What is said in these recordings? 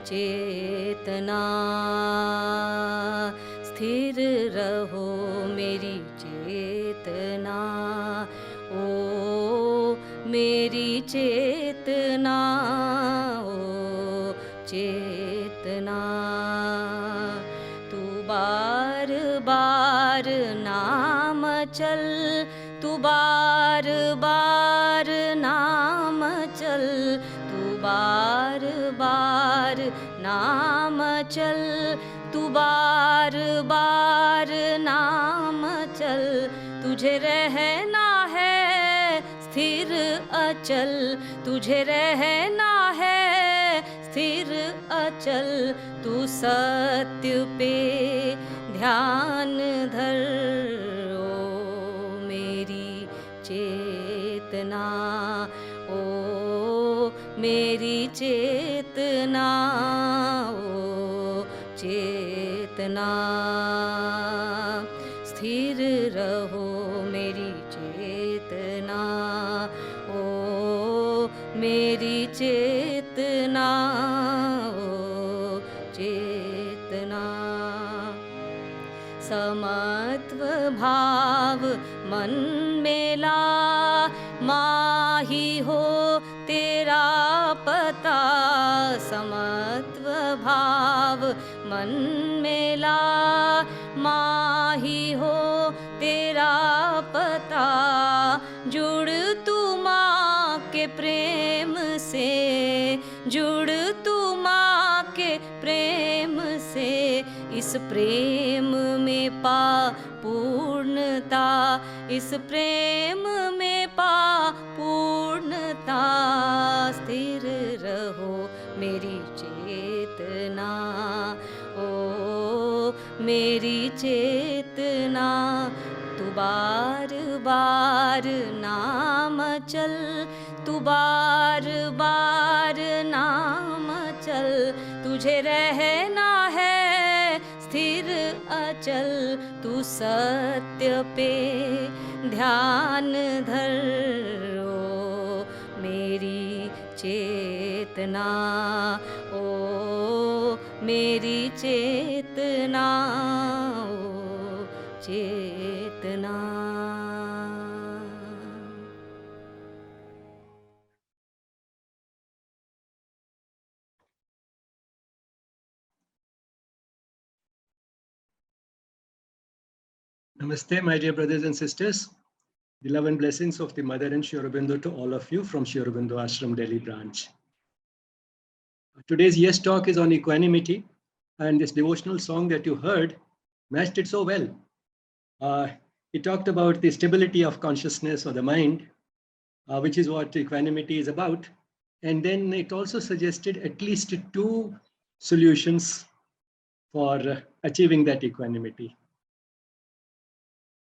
चेतना, स्थिर रहो मेरी चेतना, ओ मेरी चेतना, ओ चेतना। तू बार बार नाम चल, तू बार बार नाम चल, तू बार बार नाम चल, तू बार बार नाम चल। तुझे रहना है स्थिर अचल, तुझे रहना है स्थिर अचल। तू सत्य पे ध्यान धर, ओ मेरी चेतना, ओ मेरी चेतना, ओ चेतना। स्थिर रहो मेरी चेतना, ओ मेरी चेतना, ओ चेतना। समत्व भाव मन में ला, माही हो तेरा पता। समत्व भाव मन में ला, माही हो तेरा पता। जुड़ तू माँ के प्रेम से, जुड़ तू माँ के प्रेम से। इस प्रेम में पा पूर्णता, इस प्रेम में पा पूर्णता। स्थिर रहो मेरी चेतना, ओ मेरी चेतना। तू बार बार नाम चल, तू बार बार नाम चल। तुझे रहना है स्थिर अचल, तू सत्य पे ध्यान धर, ओ मेरी चेतना, ओ मेरी चेतना, ओ चेतना। Namaste, my dear brothers and sisters. The love and blessings of the Mother and Sri Aurobindo to all of you from Sri Aurobindo Ashram, Delhi branch. Today's Yes Talk is on equanimity, and this devotional song that you heard matched it so well. It talked about the stability of consciousness or the mind, which is what equanimity is about. And then it also suggested at least 2 solutions for achieving that equanimity.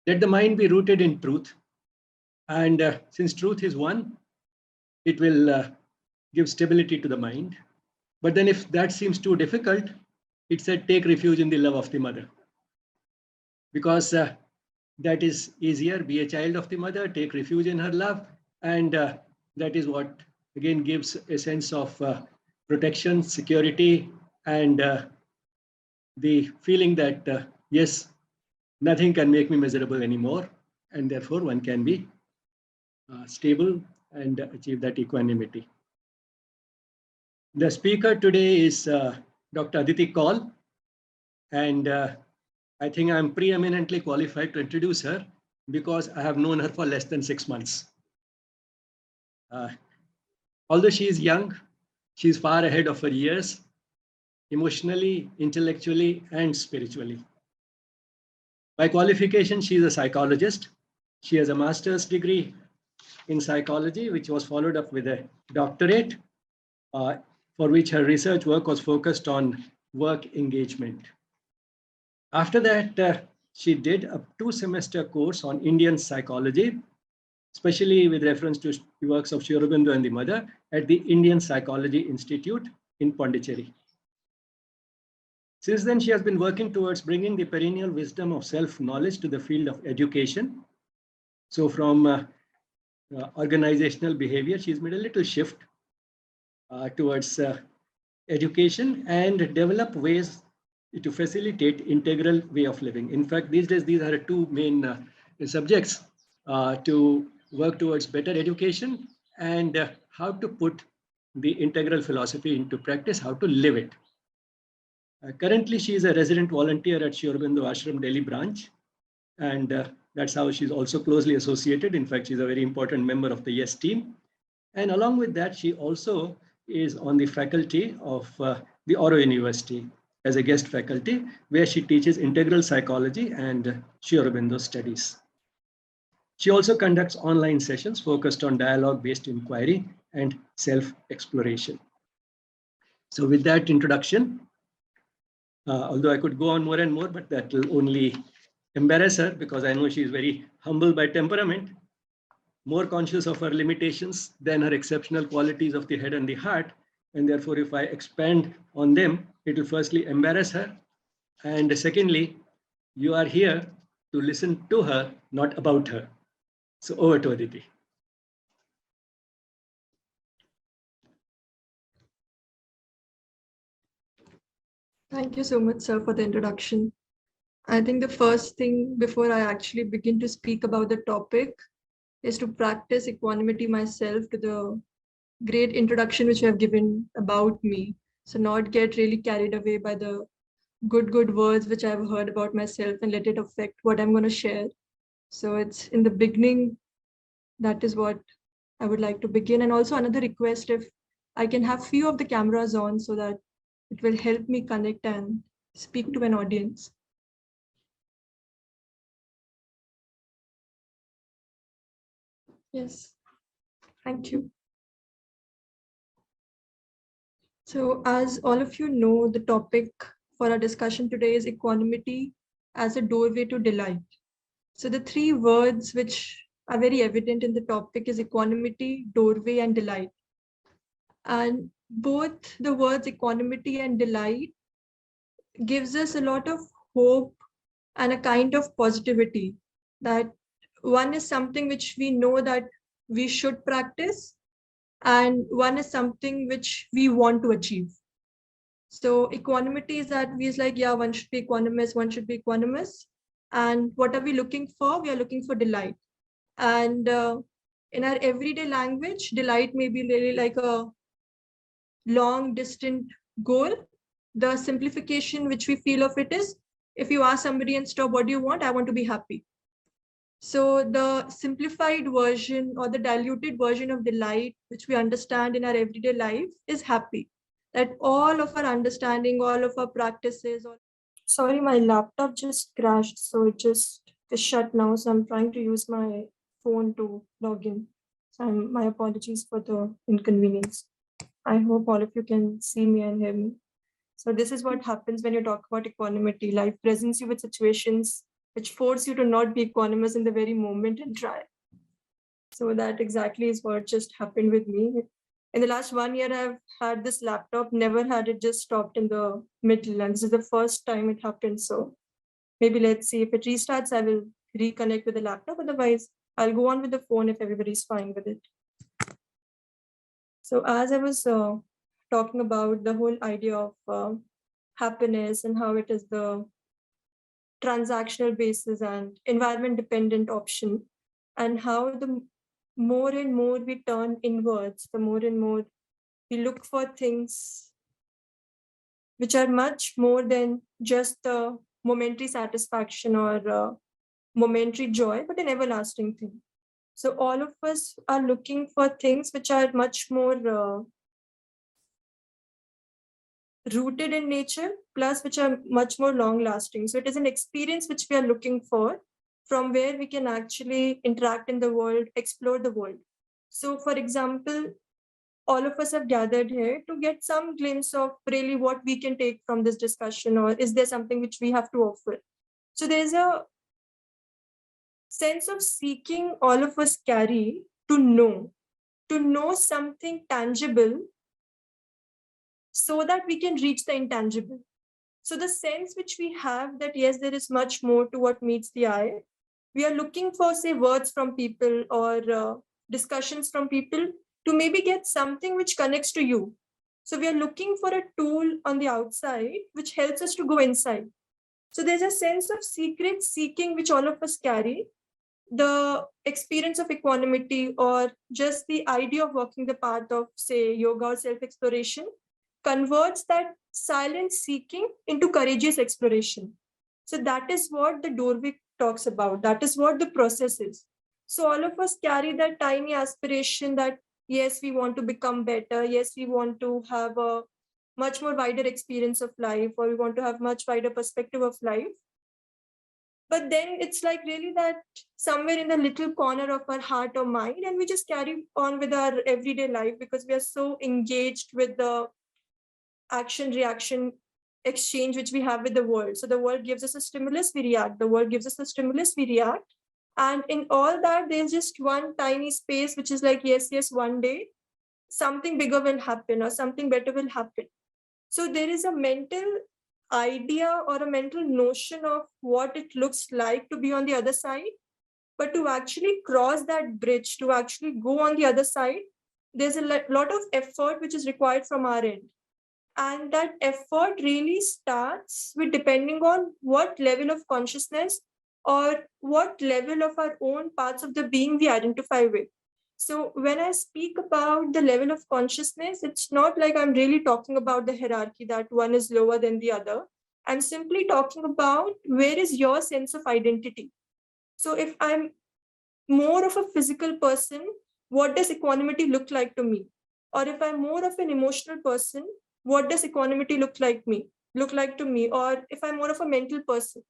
Let the mind be rooted in truth. And since truth is one, it will give stability to the mind. But then if that seems too difficult, it said take refuge in the love of the mother. Because that is easier. Be a child of the mother, take refuge in her love. And that is what, again, gives a sense of protection, security, and the feeling that, yes, nothing can make me miserable anymore. And therefore, one can be stable and achieve that equanimity. The speaker today is Dr. Aditi Kaul, and I think I'm preeminently qualified to introduce her because I have known her for less than 6 months. Although she is young, she is far ahead of her years, emotionally, intellectually, and spiritually. By qualification, she is a psychologist. She has a master's degree in psychology, which was followed up with a doctorate, for which her research work was focused on work engagement. After that, she did a 2-semester course on Indian psychology, especially with reference to the works of Sri Aurobindo and the Mother at the Indian Psychology Institute in Pondicherry. Since then, she has been working towards bringing the perennial wisdom of self-knowledge to the field of education. So from organizational behavior, she's made a little shift towards education and develop ways to facilitate integral way of living. In fact, these days, these are two main subjects to work towards better education and how to put the integral philosophy into practice, how to live it. Currently, she is a resident volunteer at Sri Aurobindo Ashram Delhi branch, and that's how she's also closely associated. In fact, she's a very important member of the YES team. And along with that, she also is on the faculty of the Oro University as a guest faculty, where she teaches integral psychology and Sri Aurobindo studies. She also conducts online sessions focused on dialogue-based inquiry and self-exploration. So with that introduction, although I could go on more and more, but that will only embarrass her because I know she is very humble by temperament, more conscious of her limitations than her exceptional qualities of the head and the heart. And therefore, if I expand on them, it will firstly embarrass her. And secondly, you are here to listen to her, not about her. So over to Aditi. Thank you so much, sir, for the introduction. I think the first thing before I actually begin to speak about the topic is to practice equanimity myself to the great introduction which you have given about me. So not get really carried away by the good words which I've heard about myself and let it affect what I'm going to share. So it's in the beginning, that is what I would like to begin. And also another request, if I can have few of the cameras on so that it will help me connect and speak to an audience. Yes, thank you. So as all of you know, the topic for our discussion today is equanimity as a doorway to delight. So the three words which are very evident in the topic is equanimity, doorway, and delight. And both the words equanimity and delight gives us a lot of hope and a kind of positivity that one is something which we know that we should practice, and one is something which we want to achieve. So equanimity is that we is like, yeah, one should be equanimous, one should be equanimous. And what are we looking for? We are looking for delight. And in our everyday language, delight may be really like a long distant goal. The simplification which we feel of it is, if you ask somebody and stop, what do you want? I want to be happy. So the simplified version or the diluted version of delight, which we understand in our everyday life, is happy. That all of our understanding, all of our practices. Sorry, my laptop just crashed, so it just is shut now. So I'm trying to use my phone to log in. So my apologies for the inconvenience. I hope all of you can see me and hear me. So this is what happens when you talk about equanimity. Life presents you with situations which force you to not be equanimous in the very moment and try. So that exactly is what just happened with me. In the last 1 year, I've had this laptop, never had it just stopped in the middle. And this is the first time it happened. So maybe let's see if it restarts, I will reconnect with the laptop. Otherwise, I'll go on with the phone if everybody's fine with it. So as I was talking about the whole idea of happiness and how it is the transactional basis and environment dependent option, and how the more and more we turn inwards, the more and more we look for things which are much more than just the momentary satisfaction or momentary joy, but an everlasting thing. So all of us are looking for things which are much more rooted in nature, plus which are much more long lasting. So it is an experience which we are looking for, from where we can actually interact in the world, explore the world. So for example, all of us have gathered here to get some glimpse of really what we can take from this discussion, or is there something which we have to offer. So there's a sense of seeking all of us carry to know something tangible so that we can reach the intangible. So the sense which we have that, yes, there is much more to what meets the eye. We are looking for, say, words from people or discussions from people to maybe get something which connects to you. So we are looking for a tool on the outside which helps us to go inside. So there's a sense of secret seeking which all of us carry. The experience of equanimity or just the idea of walking the path of, say, yoga or self-exploration converts that silent seeking into courageous exploration. So that is what the doorway talks about. That is what the process is. So all of us carry that tiny aspiration that, yes, we want to become better. Yes, we want to have a much more wider experience of life, or we want to have much wider perspective of life. But then it's like really that somewhere in the little corner of our heart or mind, and we just carry on with our everyday life because we are so engaged with the action reaction exchange which we have with the world. So the world gives us a stimulus, we react. The world gives us a stimulus, we react. And in all that, there's just one tiny space which is like, yes, yes, one day something bigger will happen or something better will happen. So there is a mental idea or a mental notion of what it looks like to be on the other side. But to actually cross that bridge, to actually go on the other side, there's a lot of effort which is required from our end. And that effort really starts with depending on what level of consciousness or what level of our own parts of the being we identify with. So when I speak about the level of consciousness, it's not like I'm really talking about the hierarchy that one is lower than the other. I'm simply talking about where is your sense of identity. So if I'm more of a physical person, what does equanimity look like to me? Or if I'm more of an emotional person, what does equanimity look like to me? Or if I'm more of a mental person.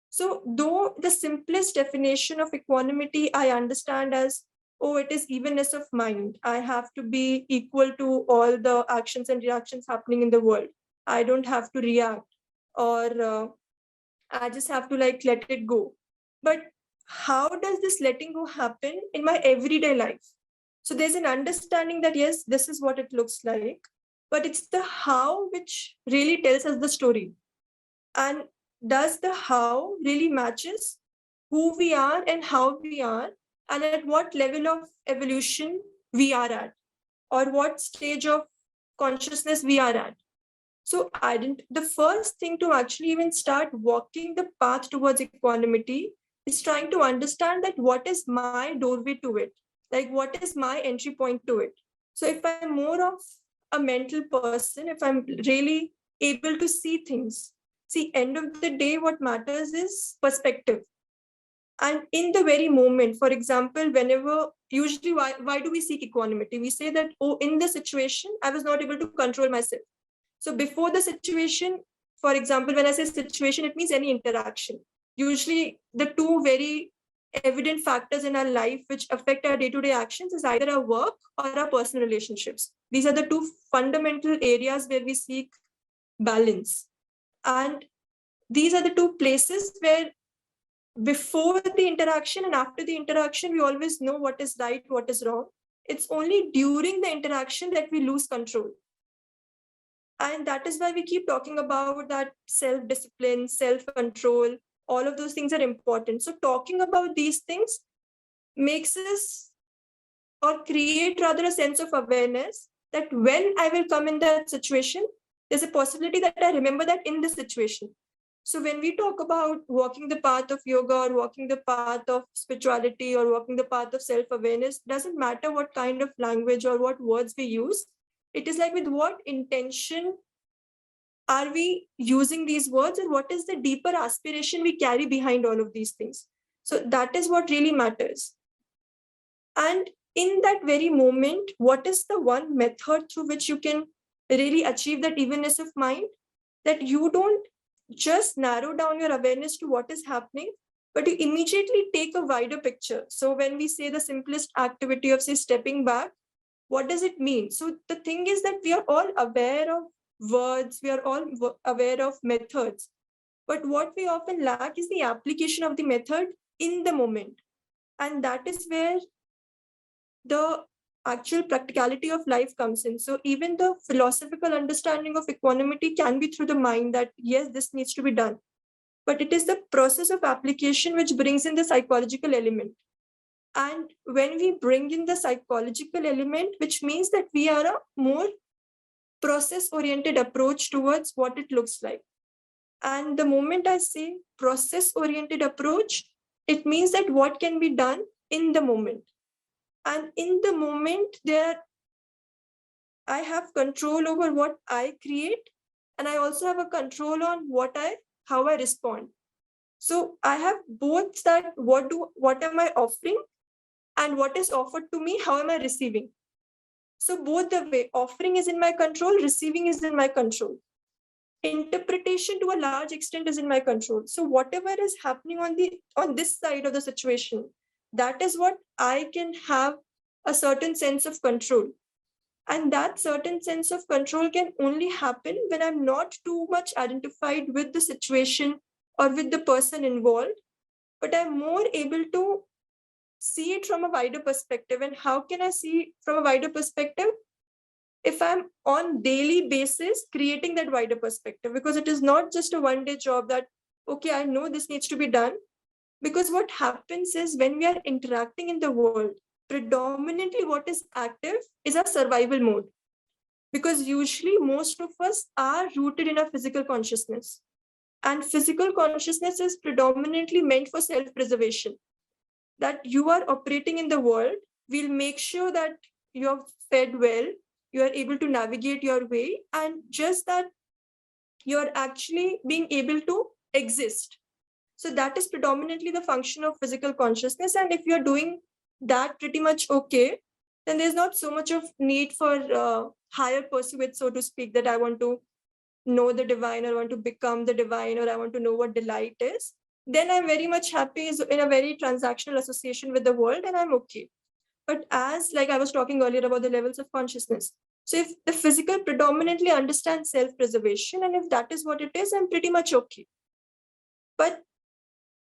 So though the simplest definition of equanimity I understand as, oh, it is evenness of mind. I have to be equal to all the actions and reactions happening in the world. I don't have to react, or I just have to like let it go. But how does this letting go happen in my everyday life? So there's an understanding that, yes, this is what it looks like, but it's the how which really tells us the story. And does the how really matches who we are and how we are, and at what level of evolution we are at, or what stage of consciousness we are at? So the first thing to actually even start walking the path towards equanimity is trying to understand that what is my doorway to it? Like what is my entry point to it? So if I'm more of a mental person, if I'm really able to see things, see, end of the day, what matters is perspective. And in the very moment, for example, whenever, usually why do we seek equanimity? We say that, oh, in the situation, I was not able to control myself. So before the situation, for example, when I say situation, it means any interaction. Usually the two very evident factors in our life which affect our day-to-day actions is either our work or our personal relationships. These are the two fundamental areas where we seek balance. And these are the two places where before the interaction and after the interaction, we always know what is right, what is wrong. It's only during the interaction that we lose control. And that is why we keep talking about that self-discipline, self-control, all of those things are important. So talking about these things makes us, or create rather, a sense of awareness that when I will come in that situation, there's a possibility that I remember that in this situation. So when we talk about walking the path of yoga or walking the path of spirituality or walking the path of self-awareness, doesn't matter what kind of language or what words we use. It is like with what intention are we using these words, and what is the deeper aspiration we carry behind all of these things? So that is what really matters. And in that very moment, what is the one method through which you can really achieve that evenness of mind? That you don't just narrow down your awareness to what is happening, but you immediately take a wider picture. So when we say the simplest activity of, say, stepping back, what does it mean? So the thing is that we are all aware of words, we are all aware of methods, but what we often lack is the application of the method in the moment. And that is where the actual practicality of life comes in. So even the philosophical understanding of equanimity can be through the mind that, yes, this needs to be done. But it is the process of application which brings in the psychological element. And when we bring in the psychological element, which means that we are a more process-oriented approach towards what it looks like. And the moment I say process-oriented approach, it means that what can be done in the moment. And in the moment, I have control over what I create, and I also have a control on how I respond. So I have both that what am I offering, and what is offered to me, how am I receiving. So both the way, offering is in my control, receiving is in my control. Interpretation to a large extent is in my control. So whatever is happening on this side of the situation, that is what I can have a certain sense of control. And that certain sense of control can only happen when I'm not too much identified with the situation or with the person involved, but I'm more able to see it from a wider perspective. And how can I see from a wider perspective? If I'm on daily basis creating that wider perspective, because it is not just a one-day job that, okay, I know this needs to be done. Because what happens is when we are interacting in the world, predominantly what is active is our survival mode. Because usually most of us are rooted in our physical consciousness. And physical consciousness is predominantly meant for self-preservation. That you are operating in the world, we'll make sure that you're fed well, you are able to navigate your way, and just that you're actually being able to exist. So that is predominantly the function of physical consciousness. And if you're doing that pretty much okay, then there's not so much of need for higher pursuit, so to speak, that I want to know the divine, or want to become the divine, or I want to know what delight is. Then I'm very much happy in a very transactional association with the world, and I'm okay. But as like I was talking earlier about the levels of consciousness. So if the physical predominantly understands self-preservation, and if that is what it is, I'm pretty much okay. But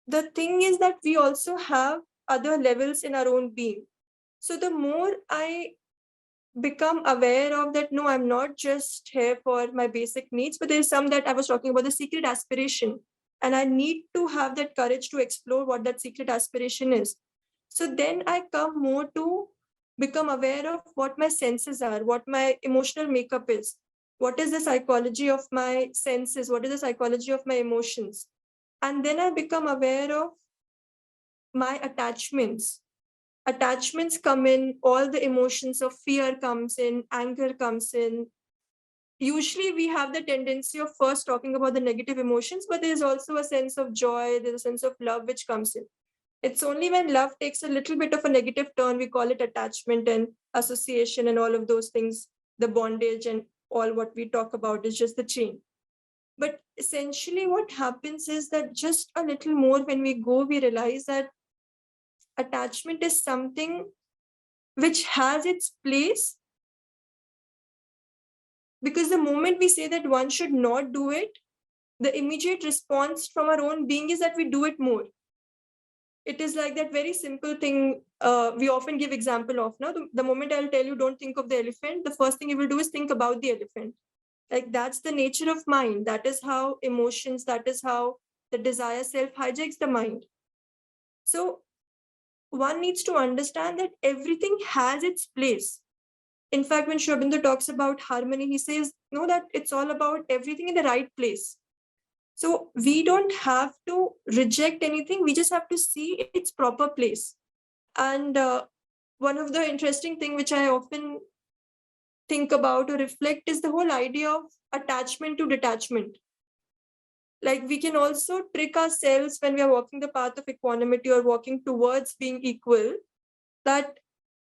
the thing is that we also have other levels in our own being. So the more I become aware of that, no, I'm not just here for my basic needs, but there's some that I was talking about, the secret aspiration. And I need to have that courage to explore what that secret aspiration is. So then I come more to become aware of what my senses are, what my emotional makeup is, what is the psychology of my senses, what is the psychology of my emotions. And then I become aware of my attachments. Attachments come in, all the emotions of fear comes in, anger comes in. Usually we have the tendency of first talking about the negative emotions, but there's also a sense of joy, there's a sense of love which comes in. It's only when love takes a little bit of a negative turn, we call it attachment and association and all of those things, the bondage and all what we talk about is just the chain. But essentially what happens is that just a little more when we go, we realize that attachment is something which has its place. Because the moment we say that one should not do it, the immediate response from our own being is that we do it more. It is like that very simple thing we often give example of. Now, the moment I'll tell you don't think of the elephant, the first thing you will do is think about the elephant. Like that's the nature of mind. That is how emotions, that is how the desire self hijacks the mind. So one needs to understand that everything has its place. In fact, when Sri Aurobindo talks about harmony, he says, no, that it's all about everything in the right place. So we don't have to reject anything. We just have to see its proper place. And one of the interesting thing which I often think about or reflect is the whole idea of attachment to detachment. Like we can also trick ourselves when we are walking the path of equanimity or walking towards being equal, that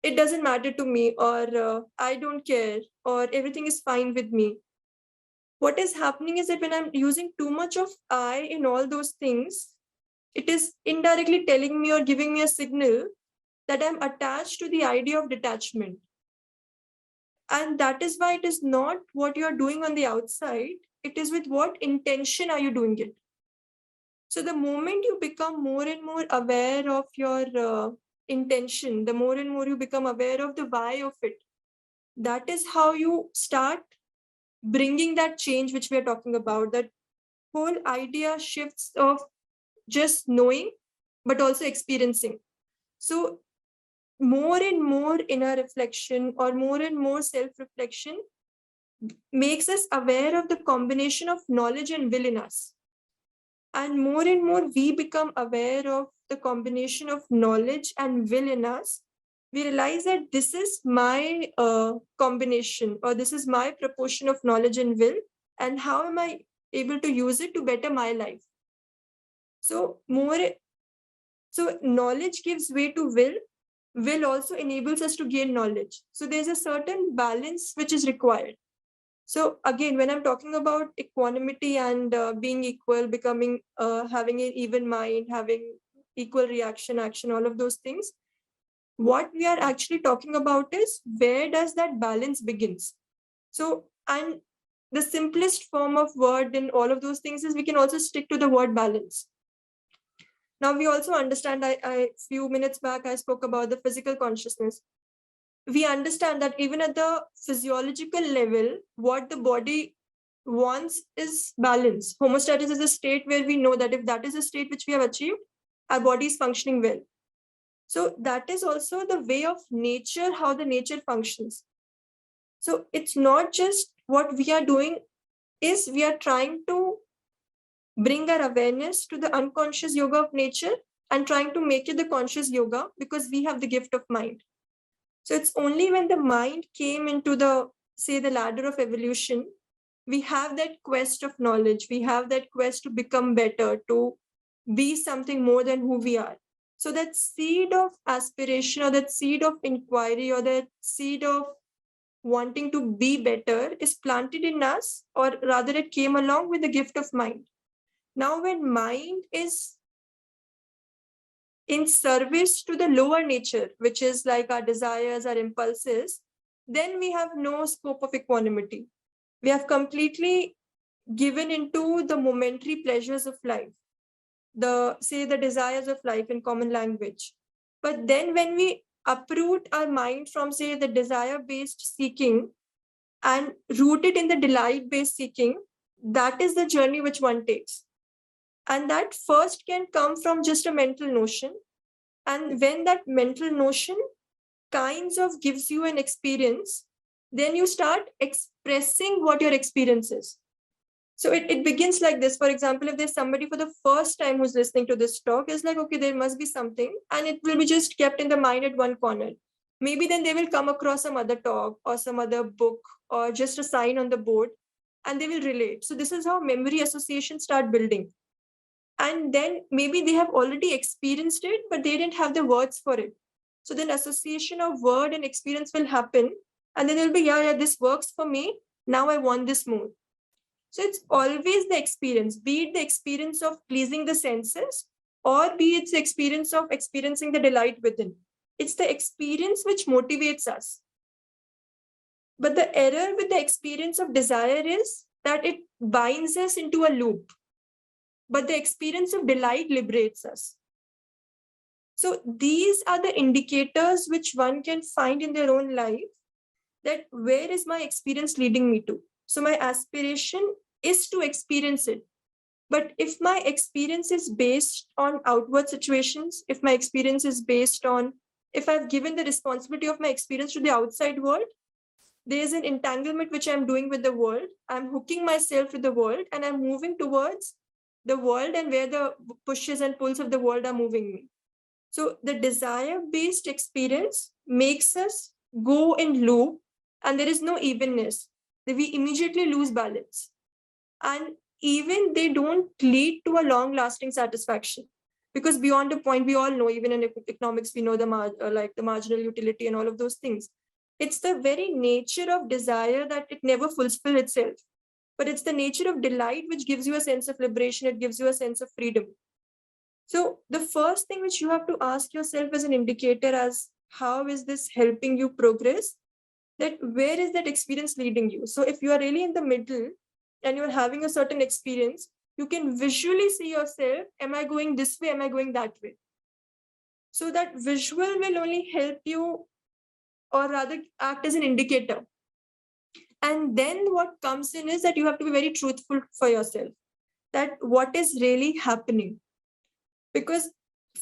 it doesn't matter to me, or I don't care, or everything is fine with me. What is happening is that when I'm using too much of I in all those things, it is indirectly telling me or giving me a signal that I'm attached to the idea of detachment. And that is why it is not what you're doing on the outside, it is with what intention are you doing it. So the moment you become more and more aware of your intention, the more and more you become aware of the why of it, that is how you start bringing that change which we are talking about. That whole idea shifts of just knowing, but also experiencing. So more and more inner reflection or more and more self-reflection makes us aware of the combination of knowledge and will in us. And more we become aware of the combination of knowledge and will in us. We realize that this is my combination, or this is my proportion of knowledge and will, and how am I able to use it to better my life. So knowledge gives way to will also enables us to gain knowledge. So there's a certain balance which is required. So again, when I'm talking about equanimity and being equal, becoming, having an even mind, having equal reaction, action, all of those things, what we are actually talking about is where does that balance begins. So, and the simplest form of word in all of those things is we can also stick to the word balance. Now we also understand, I few minutes back, I spoke about the physical consciousness. We understand that even at the physiological level, what the body wants is balance. Homeostasis is a state where we know that if that is a state which we have achieved, our body is functioning well. So that is also the way of nature, how the nature functions. So it's not just what we are doing, is we are trying to bring our awareness to the unconscious yoga of nature and trying to make it the conscious yoga, because we have the gift of mind. So it's only when the mind came into the, say, the ladder of evolution, we have that quest of knowledge, we have that quest to become better, to be something more than who we are. So that seed of aspiration, or that seed of inquiry, or that seed of wanting to be better is planted in us, or rather it came along with the gift of mind. Now when mind is in service to the lower nature, which is like our desires, our impulses, then we have no scope of equanimity. We have completely given into the momentary pleasures of life, the desires of life in common language. But then when we uproot our mind from, say, the desire-based seeking and root it in the delight-based seeking, that is the journey which one takes. And that first can come from just a mental notion. And when that mental notion kinds of gives you an experience, then you start expressing what your experience is. So it begins like this. For example, if there's somebody for the first time who's listening to this talk, it's like, okay, there must be something, and it will be just kept in the mind at one corner. Maybe then they will come across some other talk or some other book or just a sign on the board, and they will relate. So this is how memory associations start building. And then maybe they have already experienced it, but they didn't have the words for it. So then association of word and experience will happen. And then they'll be, yeah, this works for me. Now I want this more. So it's always the experience, be it the experience of pleasing the senses, or be it the experience of experiencing the delight within. It's the experience which motivates us. But the error with the experience of desire is that it binds us into a loop. But the experience of delight liberates us. So these are the indicators which one can find in their own life, that where is my experience leading me to? So my aspiration is to experience it. But if my experience is based on outward situations, if my experience is based on, if I've given the responsibility of my experience to the outside world, there is an entanglement which I'm doing with the world. I'm hooking myself with the world, and I'm moving towards the world and where the pushes and pulls of the world are moving me. So the desire-based experience makes us go in loop, and there is no evenness. We immediately lose balance. And even they don't lead to a long-lasting satisfaction. Because beyond a point, we all know, even in economics, we know the marginal utility and all of those things. It's the very nature of desire that it never fulfills itself. But it's the nature of delight which gives you a sense of liberation. It gives you a sense of freedom. So the first thing which you have to ask yourself as an indicator as how is this helping you progress, that where is that experience leading you? So if you are really in the middle and you're having a certain experience, you can visually see yourself, am I going this way? Am I going that way? So that visual will only help you, or rather act as an indicator. And then what comes in is that you have to be very truthful for yourself, that what is really happening. Because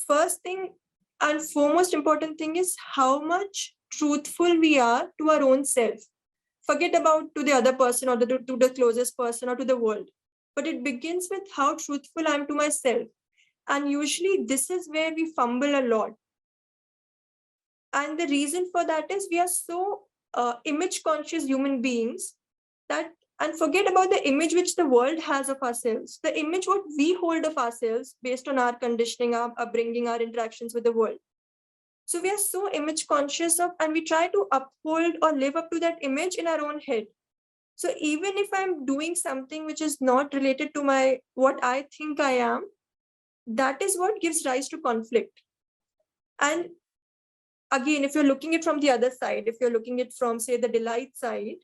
first thing and foremost important thing is how much truthful we are to our own self. forget about to the other person or to the closest person or to the world, but it begins with how truthful I am to myself. And usually this is where we fumble a lot. And the reason for that is we are so image conscious human beings that, and forget about the image which the world has of ourselves, the image what we hold of ourselves based on our conditioning, our upbringing, our interactions with the world. So we are so image conscious of, and we try to uphold or live up to that image in our own head. So even if I'm doing something which is not related to my what I think I am, that is what gives rise to conflict. And again, if you're looking at it from the other side, if you're looking at it from, say, the delight side,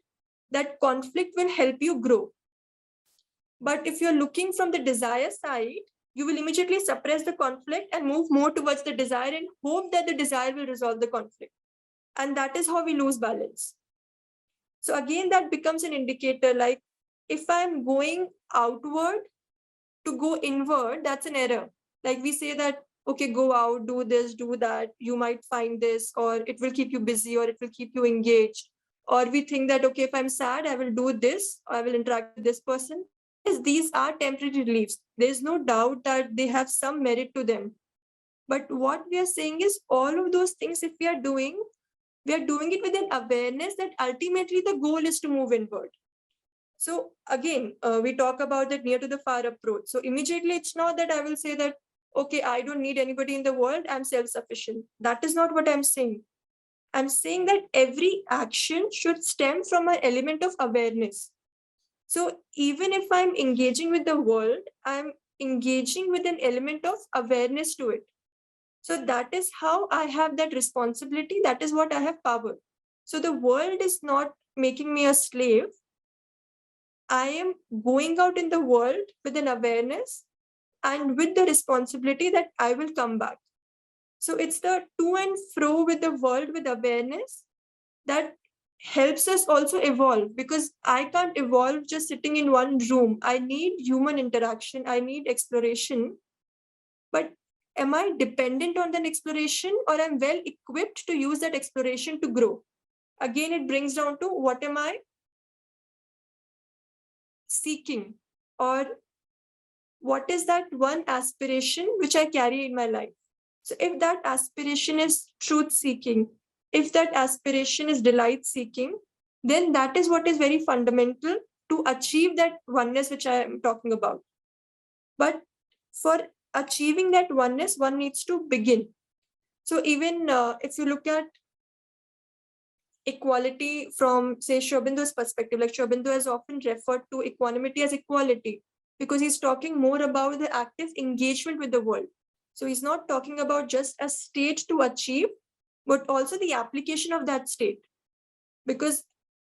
that conflict will help you grow. But if you're looking from the desire side, you will immediately suppress the conflict and move more towards the desire and hope that the desire will resolve the conflict. And that is how we lose balance. So again, that becomes an indicator, like if I'm going outward to go inward, that's an error. Like we say that, okay, go out, do this, do that, you might find this, or it will keep you busy, or it will keep you engaged. Or we think that, okay, if I'm sad, I will do this, or I will interact with this person. Yes, these are temporary reliefs. There's no doubt that they have some merit to them. But what we are saying is all of those things, if we are doing it with an awareness that ultimately the goal is to move inward. So again, we talk about that near to the far approach. So immediately it's not that I will say that, okay, I don't need anybody in the world, I'm self-sufficient. That is not what I'm saying. I'm saying that every action should stem from an element of awareness. So even if I'm engaging with the world, I'm engaging with an element of awareness to it. So that is how I have that responsibility. That is what I have power. So the world is not making me a slave. I am going out in the world with an awareness and with the responsibility that I will come back. So it's the to and fro with the world with awareness that helps us also evolve, because I can't evolve just sitting in one room. I need human interaction. I need exploration. But am I dependent on that exploration, or I'm well equipped to use that exploration to grow? Again, it brings down to what am I seeking, or what is that one aspiration which I carry in my life? So if that aspiration is truth seeking, if that aspiration is delight seeking, then that is what is very fundamental to achieve that oneness which I am talking about. But for achieving that oneness, one needs to begin. So even if you look at equality from, say, Sri Aurobindo's perspective, like Sri Aurobindo has often referred to equanimity as equality, because he's talking more about the active engagement with the world. So he's not talking about just a state to achieve, but also the application of that state. Because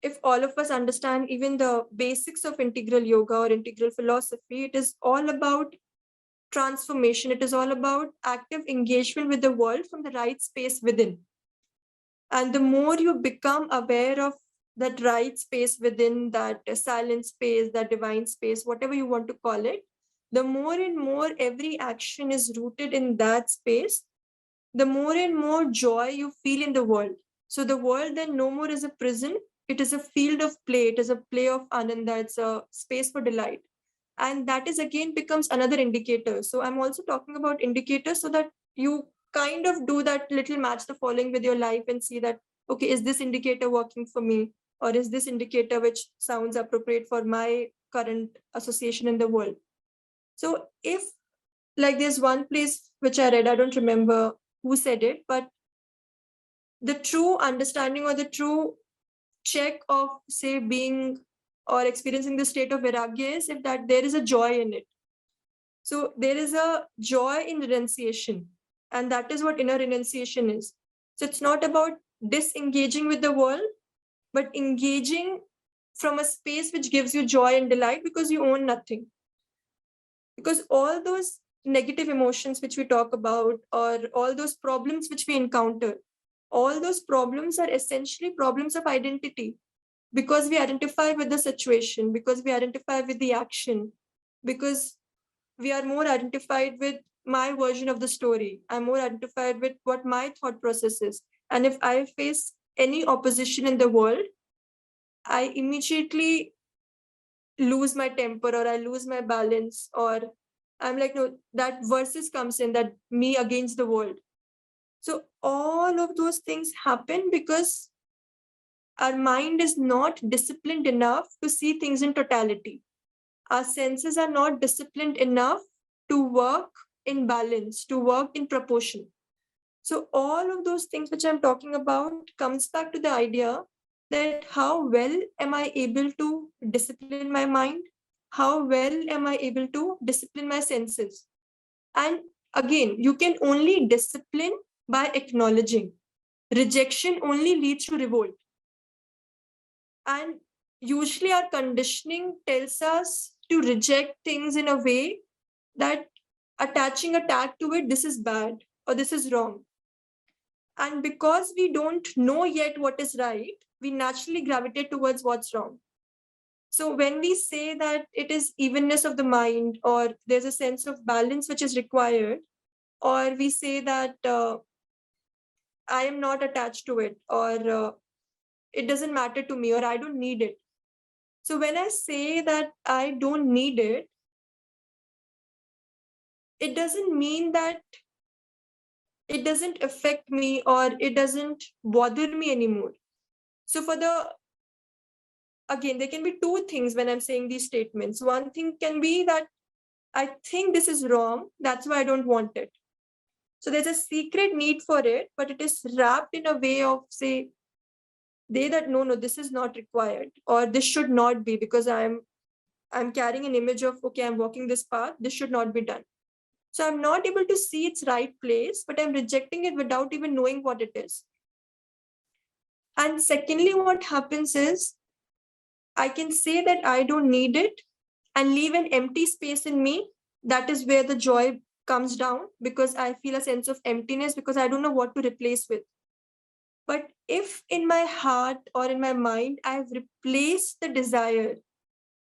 if all of us understand even the basics of integral yoga or integral philosophy, it is all about transformation. It is all about active engagement with the world from the right space within. And the more you become aware of that right space within, that silent space, that divine space, whatever you want to call it, the more and more every action is rooted in that space, the more and more joy you feel in the world. So the world then no more is a prison, it is a field of play, it is a play of ananda, it's a space for delight. And that is again becomes another indicator. So I'm also talking about indicators so that you kind of do that little match the following with your life and see that, okay, is this indicator working for me? Or is this indicator which sounds appropriate for my current association in the world? So if, like, there's one place which I read, I don't remember who said it, but the true understanding or the true check of, say, being or experiencing the state of vairagya is if that there is a joy in it. So there is a joy in renunciation, and that is what inner renunciation is. So it's not about disengaging with the world, but engaging from a space which gives you joy and delight because you own nothing. Because all those negative emotions which we talk about, or all those problems which we encounter, all those problems are essentially problems of identity, because we identify with the situation, because we identify with the action, because we are more identified with my version of the story. I'm more identified with what my thought process is. And if I face any opposition in the world, I immediately lose my temper, or I lose my balance, or I'm like, no, that versus comes in, that me against the world. So all of those things happen because our mind is not disciplined enough to see things in totality. Our senses are not disciplined enough to work in balance, to work in proportion. So all of those things which I'm talking about comes back to the idea that how well am I able to discipline my mind? How well am I able to discipline my senses? And again, you can only discipline by acknowledging. Rejection only leads to revolt. And usually our conditioning tells us to reject things in a way that attaching a tag to it, this is bad or this is wrong. And because we don't know yet what is right, we naturally gravitate towards what's wrong. So when we say that it is evenness of the mind, or there's a sense of balance which is required, or we say that I am not attached to it, or it doesn't matter to me, or I don't need it. So when I say that I don't need it, it doesn't mean that it doesn't affect me or it doesn't bother me anymore. So for the, again, there can be two things when I'm saying these statements. One thing can be that I think this is wrong, that's why I don't want it. So there's a secret need for it, but it is wrapped in a way of, say, they that no, this is not required, or this should not be, because I'm carrying an image of, okay, I'm walking this path, this should not be done. So I'm not able to see its right place, but I'm rejecting it without even knowing what it is. And secondly, what happens is I can say that I don't need it and leave an empty space in me. That is where the joy comes down, because I feel a sense of emptiness because I don't know what to replace with. But if in my heart or in my mind, I've replaced the desire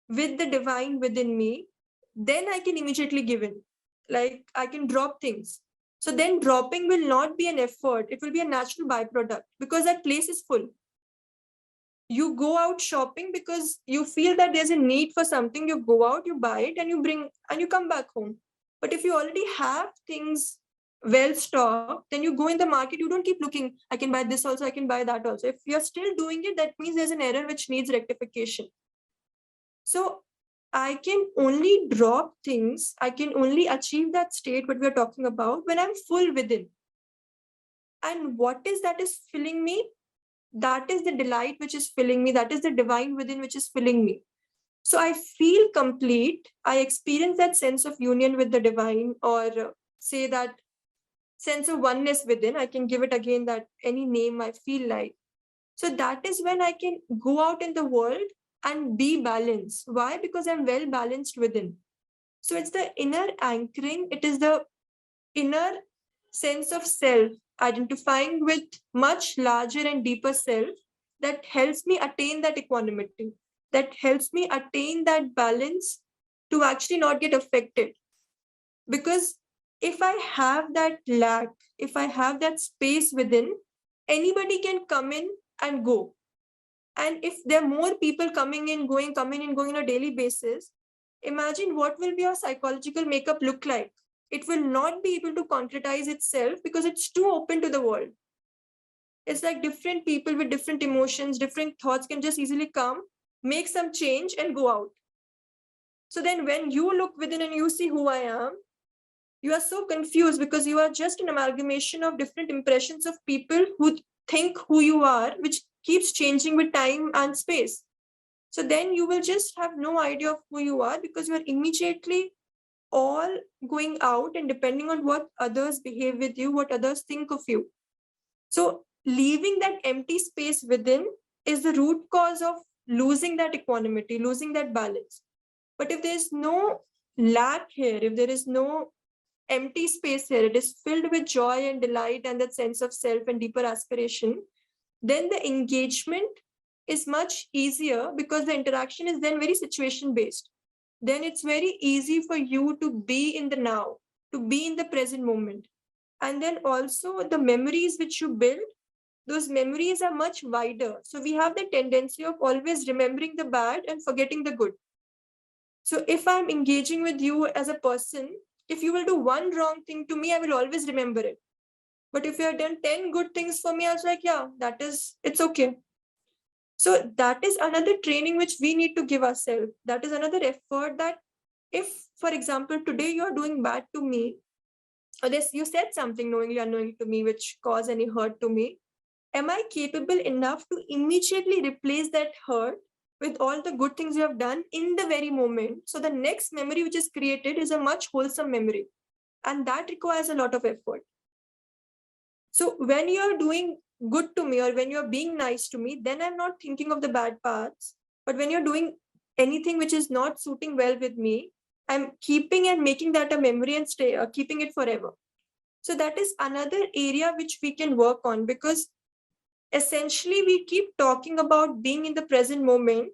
with the divine within me, then I can immediately give in. Like I can drop things. So then dropping will not be an effort. It will be a natural byproduct because that place is full. You go out shopping because you feel that there's a need for something. You go out, you buy it, and you bring and you come back home. But if you already have things well stocked, then you go in the market, you don't keep looking, I can buy this also, I can buy that also. If you're still doing it, that means there's an error which needs rectification. So I can only drop things, I can only achieve that state what we're talking about when I'm full within. And what is that is filling me? That is the delight which is filling me. That is the divine within which is filling me. So I feel complete. I experience that sense of union with the divine, or say that sense of oneness within. I can give it again that any name I feel like. So that is when I can go out in the world and be balanced. Why? Because I'm well balanced within. So it's the inner anchoring. It is the inner sense of self, identifying with much larger and deeper self, that helps me attain that equanimity, that helps me attain that balance to actually not get affected. Because if I have that lack, if I have that space within, anybody can come in and go. And if there are more people coming in, going on a daily basis, imagine what will be our psychological makeup look like. It will not be able to concretize itself because it's too open to the world. It's like different people with different emotions, different thoughts can just easily come, make some change and go out. So then when you look within and you see who I am, you are so confused because you are just an amalgamation of different impressions of people who think who you are, which keeps changing with time and space. So then you will just have no idea of who you are because you are immediately all going out and depending on what others behave with you, what others think of you. So leaving that empty space within is the root cause of losing that equanimity, losing that balance. But if there's no lack here, if there is no empty space here, it is filled with joy and delight and that sense of self and deeper aspiration, then the engagement is much easier because the interaction is then very situation based. Then it's very easy for you to be in the now, to be in the present moment. And then also the memories which you build, those memories are much wider. So we have the tendency of always remembering the bad and forgetting the good. So if I'm engaging with you as a person, if you will do one wrong thing to me, I will always remember it. But if you have done 10 good things for me, I was like, yeah, it's okay. So that is another training which we need to give ourselves. That is another effort that if, for example, today you're doing bad to me, or this you said something knowingly, unknowingly to me, which caused any hurt to me, am I capable enough to immediately replace that hurt with all the good things you have done in the very moment? So the next memory which is created is a much wholesome memory. And that requires a lot of effort. So when you're doing good to me or when you're being nice to me, then I'm not thinking of the bad parts. But when you're doing anything which is not suiting well with me, I'm keeping and making that a memory and keeping it forever. So that is another area which we can work on, because essentially we keep talking about being in the present moment,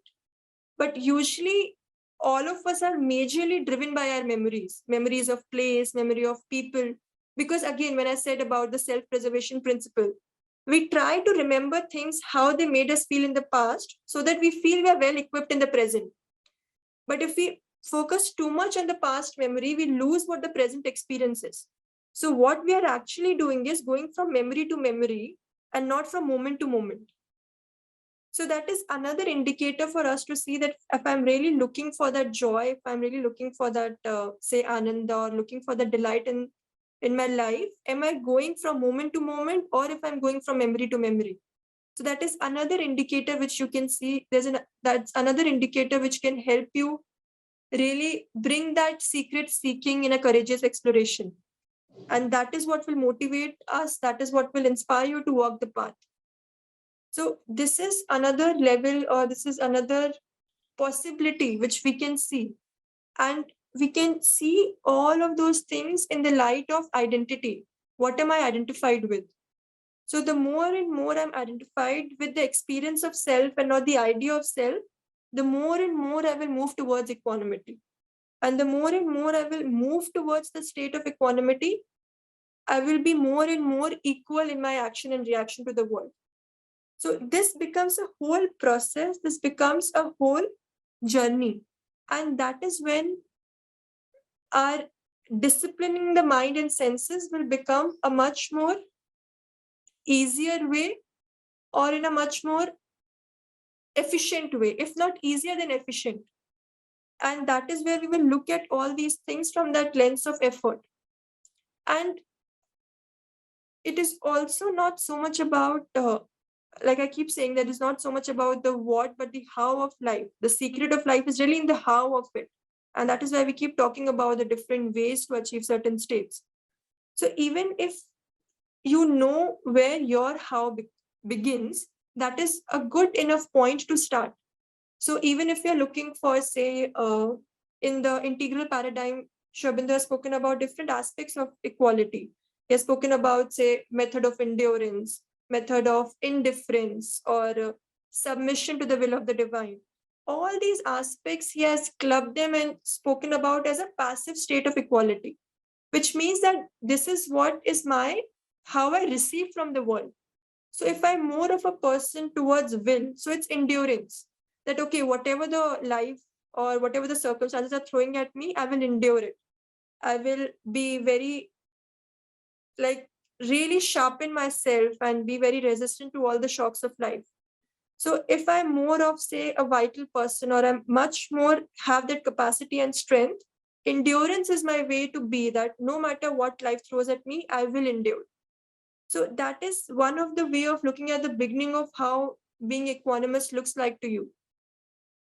but usually all of us are majorly driven by our memories of place, memory of people. Because again, when I said about the self-preservation principle, we try to remember things how they made us feel in the past so that we feel we are well equipped in the present. But if we focus too much on the past memory, we lose what the present experience is. So what we are actually doing is going from memory to memory and not from moment to moment. So that is another indicator for us to see that if I'm really looking for that joy, if I'm really looking for that, say, ananda, or looking for the delight in my life, am I going from moment to moment, or if I'm going from memory to memory? So that is another indicator which you can see. That's another indicator which can help you really bring that secret seeking in a courageous exploration. And that is what will motivate us. That is what will inspire you to walk the path. So this is another level, or this is another possibility which we can see. And we can see all of those things in the light of identity. What am I identified with? So the more and more I'm identified with the experience of self and not the idea of self, the more and more I will move towards equanimity. And the more and more I will move towards the state of equanimity, I will be more and more equal in my action and reaction to the world. So this becomes a whole process, this becomes a whole journey. And that is when our disciplining the mind and senses will become a much more easier way, or in a much more efficient way, if not easier than efficient. And that is where we will look at all these things from that lens of effort. And it is also not so much about, like I keep saying, that it's not so much about the what, but the how of life. The secret of life is really in the how of it. And that is why we keep talking about the different ways to achieve certain states. So even if you know where your how begins, that is a good enough point to start. So even if you're looking for, say, in the integral paradigm, Shobinda has spoken about different aspects of equality. He has spoken about, say, method of endurance, method of indifference, or submission to the will of the divine. All these aspects, he has clubbed them and spoken about as a passive state of equality, which means that this is what is how I receive from the world. So if I'm more of a person towards will, so it's endurance. That, okay, whatever the life or whatever the circumstances are throwing at me, I will endure it. I will be very, like, really sharpen myself and be very resistant to all the shocks of life. So if I'm more of, say, a vital person, or I'm much more have that capacity and strength, endurance is my way to be, that no matter what life throws at me, I will endure. So that is one of the way of looking at the beginning of how being equanimous looks like to you.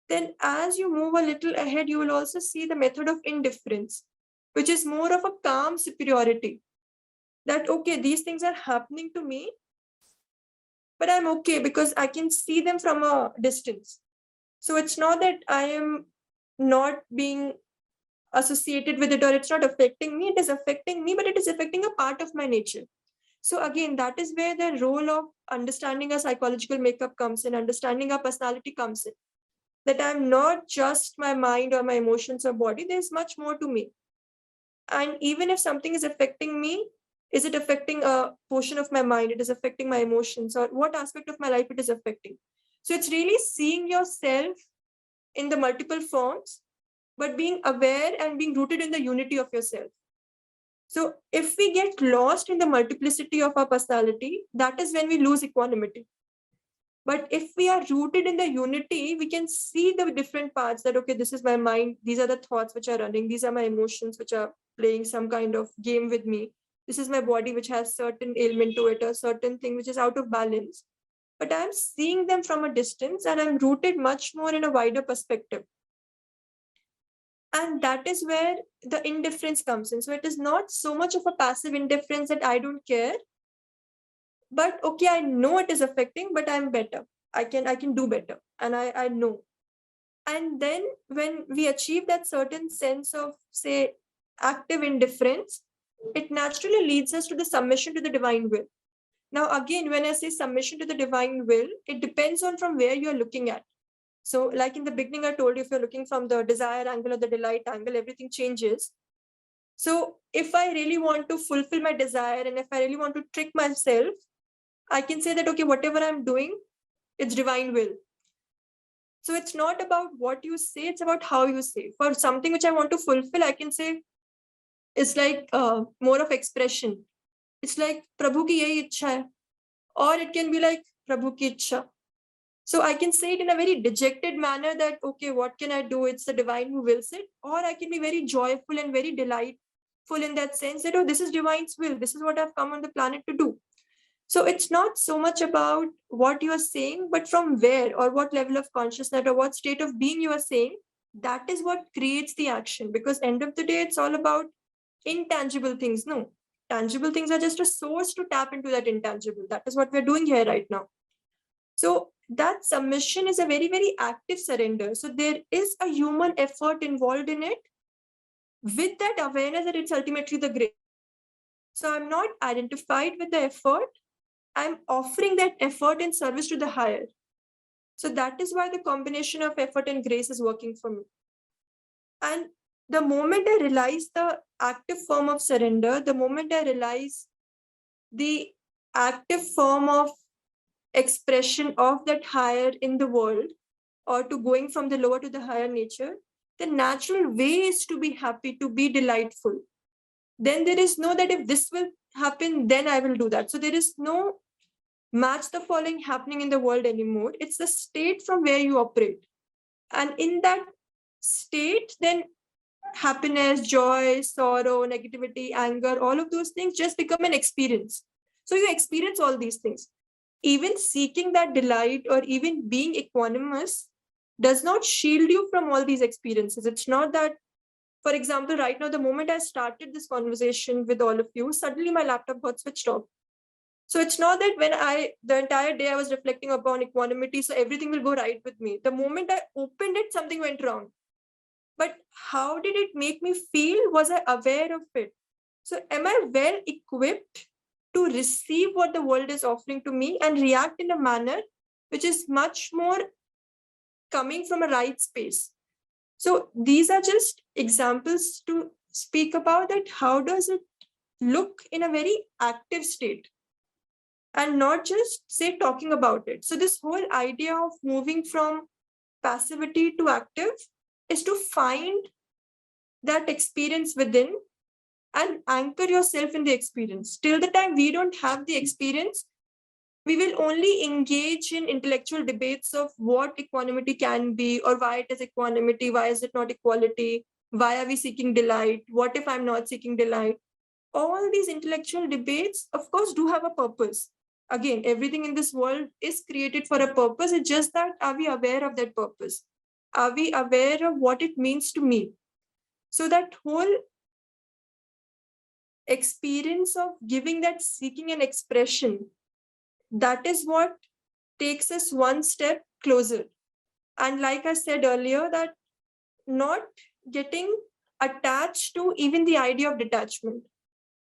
Then as you move a little ahead, you will also see the method of indifference, which is more of a calm superiority. That, okay, these things are happening to me, but I'm okay because I can see them from a distance. So it's not that I am not being associated with it, or it's not affecting me. It is affecting me, but it is affecting a part of my nature. So again, that is where the role of understanding our psychological makeup comes in, understanding our personality comes in. That I'm not just my mind or my emotions or body, there's much more to me. And even if something is affecting me, Is it affecting a portion of my mind? It is affecting my emotions, or what aspect of my life it is affecting? So it's really seeing yourself in the multiple forms, but being aware and being rooted in the unity of yourself. So if we get lost in the multiplicity of our personality, that is when we lose equanimity. But if we are rooted in the unity, we can see the different parts that, okay, this is my mind, these are the thoughts which are running, these are my emotions which are playing some kind of game with me. This is my body which has certain ailment to it, or certain thing which is out of balance. But I'm seeing them from a distance, and I'm rooted much more in a wider perspective. And that is where the indifference comes in. So it is not so much of a passive indifference that I don't care, but okay, I know it is affecting, but I'm better. I can do better, and I know. And then when we achieve that certain sense of, say, active indifference, it naturally leads us to the submission to the divine will. Now, again, when I say submission to the divine will, it depends on from where you're looking at. So, like in the beginning, I told you, if you're looking from the desire angle or the delight angle, everything changes. So, if I really want to fulfill my desire, and if I really want to trick myself, I can say that, okay, whatever I'm doing, it's divine will. So it's not about what you say, it's about how you say. For something which I want to fulfill, I can say it's like more of expression. It's like Prabhu ki yahi ichha hai. Or it can be like Prabhu ki ichha. So I can say it in a very dejected manner that, okay, what can I do? It's the divine who wills it. Or I can be very joyful and very delightful in that sense that, oh, this is divine's will. This is what I've come on the planet to do. So it's not so much about what you are saying, but from where or what level of consciousness or what state of being you are saying, that is what creates the action. Because end of the day, it's all about intangible things. No, tangible things are just a source to tap into that intangible. That is what we're doing here right now. So that submission is a very, very active surrender. So there is a human effort involved in it, with that awareness that it's ultimately the grace. So I'm not identified with the effort. I'm offering that effort in service to the higher. So that is why the combination of effort and grace is working for me. And the moment I realize the active form of surrender, the moment I realize the active form of expression of that higher in the world, or to going from the lower to the higher nature, the natural way is to be happy, to be delightful. Then there is no that if this will happen, then I will do that. So there is no match the following happening in the world anymore. It's the state from where you operate. And in that state, then happiness, joy, sorrow, negativity, anger, all of those things just become an experience. So you experience all these things. Even seeking that delight or even being equanimous does not shield you from all these experiences. It's not that, for example, right now, the moment I started this conversation with all of you, suddenly my laptop got switched off. So it's not that the entire day I was reflecting upon equanimity, so everything will go right with me. The moment I opened it, something went wrong. But how did it make me feel? Was I aware of it? So am I well equipped to receive what the world is offering to me and react in a manner which is much more coming from a right space? So these are just examples to speak about that. How does it look in a very active state? And not just say talking about it. So this whole idea of moving from passivity to active is to find that experience within and anchor yourself in the experience. Till the time we don't have the experience, we will only engage in intellectual debates of what equanimity can be, or why it is equanimity, why is it not equality, why are we seeking delight, what if I'm not seeking delight. All these intellectual debates, of course, do have a purpose. Again, everything in this world is created for a purpose. It's just that, are we aware of that purpose? Are we aware of what it means to me? So that whole experience of giving that seeking and expression, that is what takes us one step closer. And like I said earlier, that not getting attached to even the idea of detachment,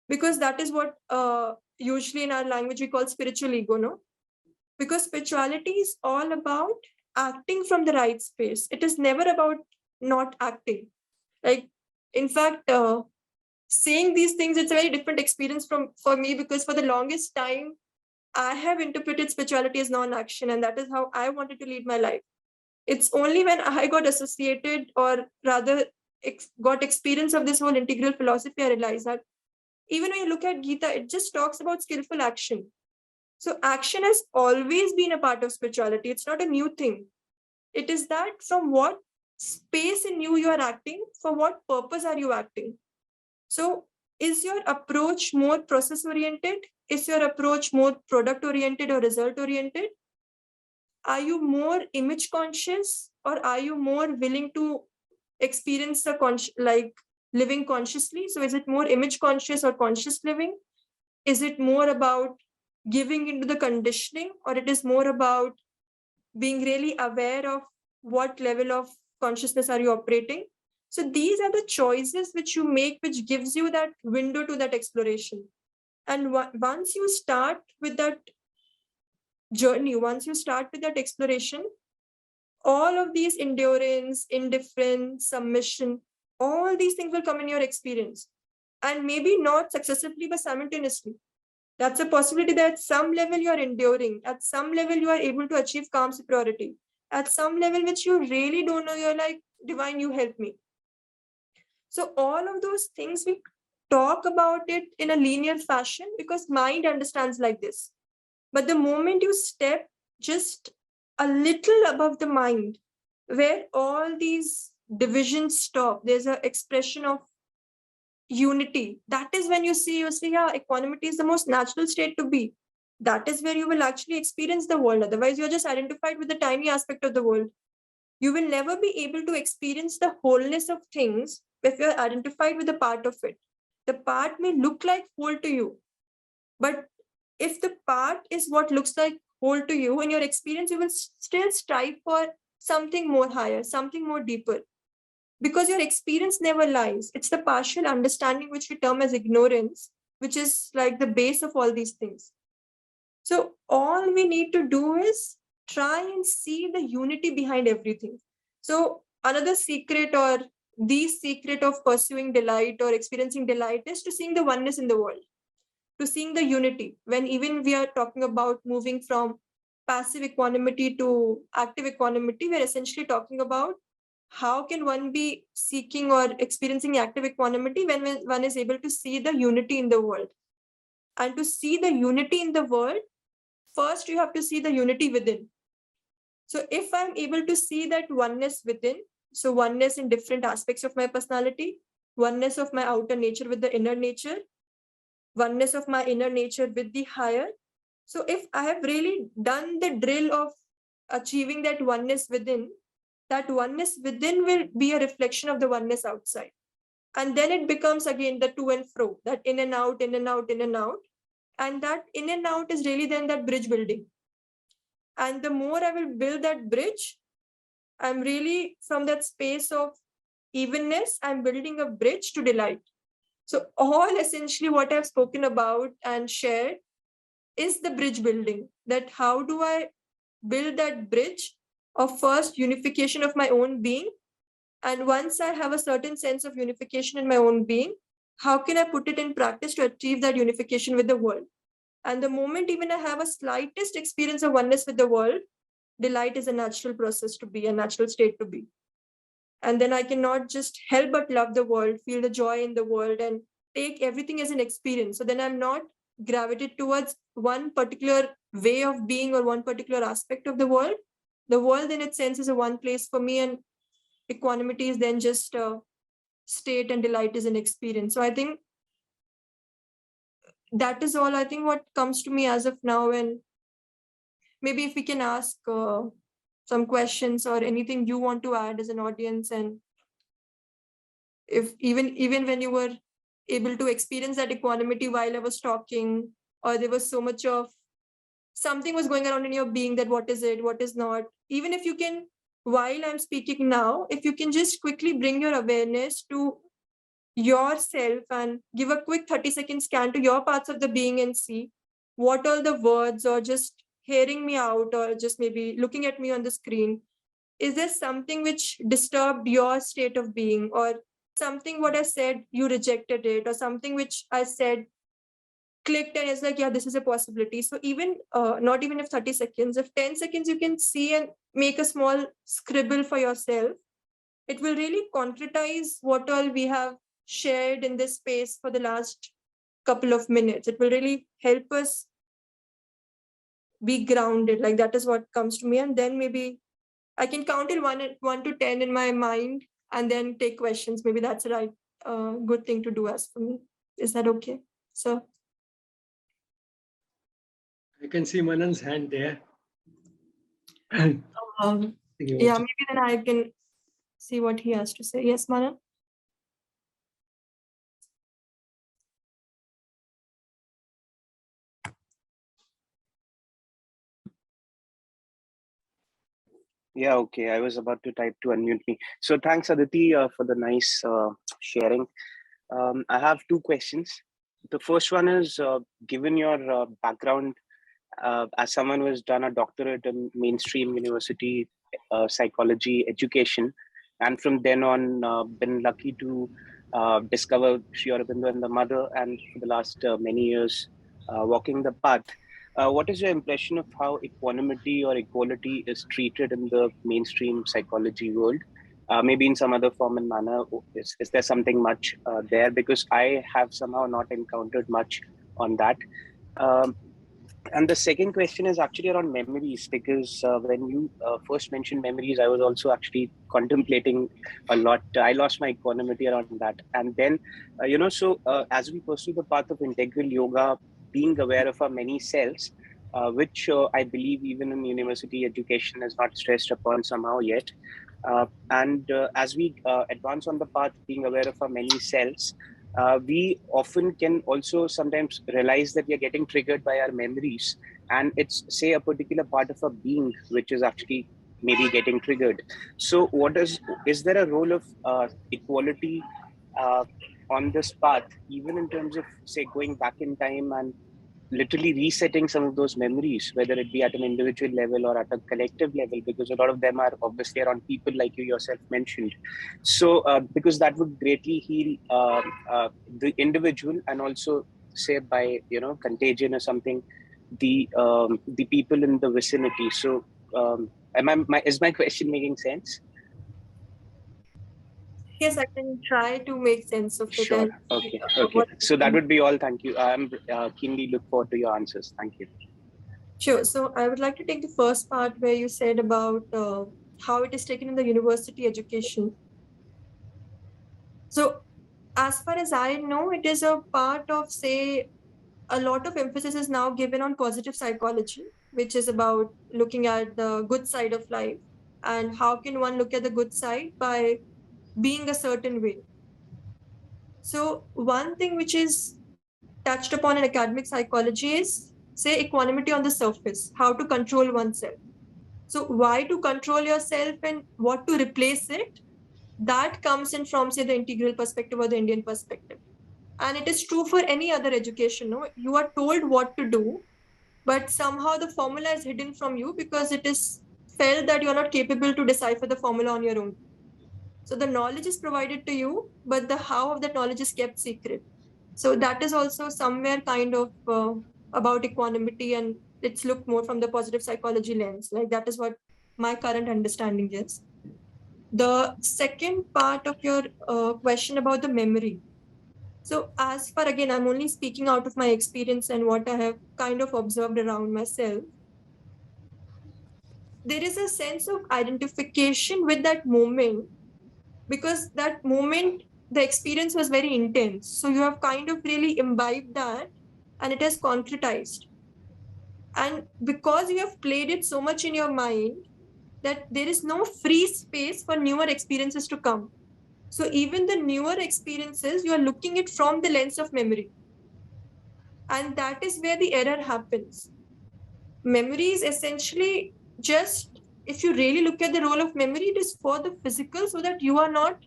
because that is what usually in our language we call spiritual ego, no? Because spirituality is all about acting from the right space. It is never about not acting. Like, in fact, saying these things, it's a very different experience for me, because for the longest time, I have interpreted spirituality as non-action, and that is how I wanted to lead my life. It's only when I got associated, or rather got experience of this whole integral philosophy, I realized that even when you look at Gita, it just talks about skillful action. So action has always been a part of spirituality. It's not a new thing. It is that from what space in you are acting, for what purpose are you acting? So is your approach more process oriented? Is your approach more product oriented or result oriented? Are you more image conscious, or are you more willing to experience the like living consciously? So is it more image conscious or conscious living? Is it more about giving into the conditioning, or it is more about being really aware of what level of consciousness are you operating? So these are the choices which you make, which gives you that window to that exploration. And once you start with that journey, once you start with that exploration, all of these endurance, indifference, submission, all these things will come in your experience. And maybe not successively, but simultaneously. That's a possibility that at some level you are enduring, at some level you are able to achieve calm superiority, at some level which you really don't know, you're like, divine, you help me. So all of those things, we talk about it in a linear fashion because mind understands like this. But the moment you step just a little above the mind, where all these divisions stop, there's an expression of unity. That is when you see, yeah, equanimity is the most natural state to be. That is where you will actually experience the world. Otherwise, you're just identified with the tiny aspect of the world. You will never be able to experience the wholeness of things if you're identified with a part of it. The part may look like whole to you, but if the part is what looks like whole to you in your experience, you will still strive for something more higher, something more deeper. Because your experience never lies. It's the partial understanding, which we term as ignorance, which is like the base of all these things. So all we need to do is try and see the unity behind everything. So another secret, or the secret of pursuing delight or experiencing delight, is to seeing the oneness in the world, to seeing the unity. When even we are talking about moving from passive equanimity to active equanimity, we're essentially talking about how can one be seeking or experiencing active equanimity when one is able to see the unity in the world. And to see the unity in the world, first you have to see the unity within. So if I'm able to see that oneness within, so oneness in different aspects of my personality, oneness of my outer nature with the inner nature, oneness of my inner nature with the higher. So if I have really done the drill of achieving that oneness within will be a reflection of the oneness outside. And then it becomes again the to and fro, that in and out, in and out, in and out. And that in and out is really then that bridge building. And the more I will build that bridge, I'm really from that space of evenness, I'm building a bridge to delight. So all essentially what I've spoken about and shared is the bridge building, that how do I build that bridge of first unification of my own being. And once I have a certain sense of unification in my own being, how can I put it in practice to achieve that unification with the world? And the moment even I have a slightest experience of oneness with the world, delight is a natural process to be, a natural state to be. And then I cannot just help but love the world, feel the joy in the world, and take everything as an experience. So then I'm not gravitated towards one particular way of being or one particular aspect of the world. The world in its sense is a one place for me, and equanimity is then just a state, and delight is an experience. So I think that is all. I think what comes to me as of now, and maybe if we can ask some questions or anything you want to add as an audience, and if even when you were able to experience that equanimity while I was talking, or there was so much of something was going around in your being, that what is it, what is not, even if you can, while I'm speaking now, if you can just quickly bring your awareness to yourself and give a quick 30-second scan to your parts of the being and see what all the words, or just hearing me out, or just maybe looking at me on the screen, is there something which disturbed your state of being, or something what I said, you rejected it, or something which I said clicked and it's like, yeah, this is a possibility. So even not even if 30 seconds, if 10 seconds you can see and make a small scribble for yourself, it will really concretize what all we have shared in this space for the last couple of minutes. It will really help us be grounded. Like that is what comes to me. And then maybe I can count till 1 to 10 in my mind and then take questions. Maybe that's a right good thing to do as for me. Is that okay? So I can see Manan's hand there. yeah, maybe then I can see what he has to say. Yes, Manan? Yeah, okay. I was about to type to unmute me. So thanks, Aditi, for the nice sharing. I have two questions. The first one is, given your background as someone who has done a doctorate in mainstream university psychology education, and from then on been lucky to discover Sri Aurobindo and the mother, and for the last many years walking the path. What is your impression of how equanimity or equality is treated in the mainstream psychology world? Maybe in some other form and manner, is there something much there? Because I have somehow not encountered much on that. And the second question is actually around memories, because when you first mentioned memories, I was also actually contemplating a lot. I lost my equanimity around that. And then, as we pursue the path of integral yoga, being aware of our many selves, which I believe even in university education is not stressed upon somehow yet. And as we advance on the path, being aware of our many selves, we often can also sometimes realize that we are getting triggered by our memories, and it's, say, a particular part of our being which is actually maybe getting triggered. So is there a role of equality on this path, even in terms of, say, going back in time and literally resetting some of those memories, whether it be at an individual level or at a collective level, because a lot of them are obviously around people like you yourself mentioned. So, because that would greatly heal the individual, and also, say, by contagion or something, the people in the vicinity. So, is my question making sense? Yes, I can try to make sense of it. Sure. And Okay. Okay. So that would be all. Thank you. I'm keenly look forward to your answers. Thank you. Sure. So I would like to take the first part where you said about how it is taken in the university education. So as far as I know, it is a part of, say, a lot of emphasis is now given on positive psychology, which is about looking at the good side of life. And how can one look at the good side? By being a certain way. So one thing which is touched upon in academic psychology is, say, equanimity on the surface, how to control oneself. So why to control yourself and what to replace it, that comes in from, say, the integral perspective or the Indian perspective. And it is true for any other education. No, you are told what to do, but somehow the formula is hidden from you because it is felt that you are not capable to decipher the formula on your own. So the knowledge is provided to you, but the how of that knowledge is kept secret. So that is also somewhere kind of about equanimity, and it's looked more from the positive psychology lens. Like that is what my current understanding is. The second part of your question about the memory. So as far, again, I'm only speaking out of my experience and what I have kind of observed around myself. There is a sense of identification with that moment, because that moment, the experience was very intense. So you have kind of really imbibed that and it has concretized. And because you have played it so much in your mind, that there is no free space for newer experiences to come. So even the newer experiences, you are looking at from the lens of memory. And that is where the error happens. Memory is essentially just, if you really look at the role of memory, it is for the physical, so that you are not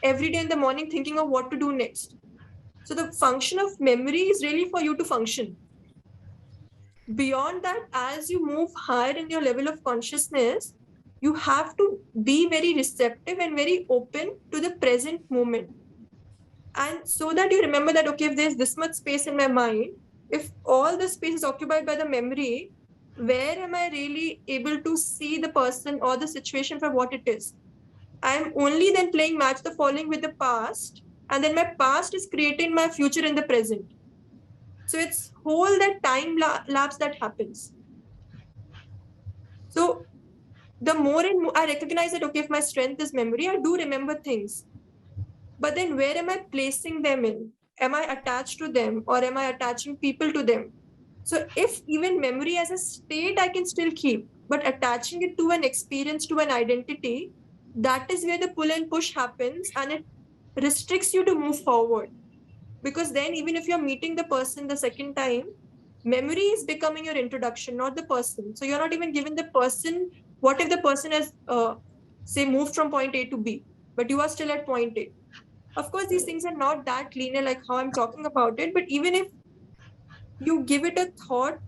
every day in the morning thinking of what to do next. So the function of memory is really for you to function. Beyond that, as you move higher in your level of consciousness, you have to be very receptive and very open to the present moment. And so that you remember that, okay, if there's this much space in my mind, if all the space is occupied by the memory, where am I really able to see the person or the situation for what it is? I'm only then playing match the following with the past, and then my past is creating my future in the present. So it's whole that time lapse that happens. So the more and more I recognize that, okay, if my strength is memory, I do remember things. But then where am I placing them in? Am I attached to them, or am I attaching people to them? So if even memory as a state I can still keep, but attaching it to an experience, to an identity, that is where the pull and push happens, and it restricts you to move forward. Because then even if you're meeting the person the second time, memory is becoming your introduction, not the person. So you're not even giving the person, what if the person has say moved from point A to B, but you are still at point A. Of course, these things are not that linear like how I'm talking about it, but even if you give it a thought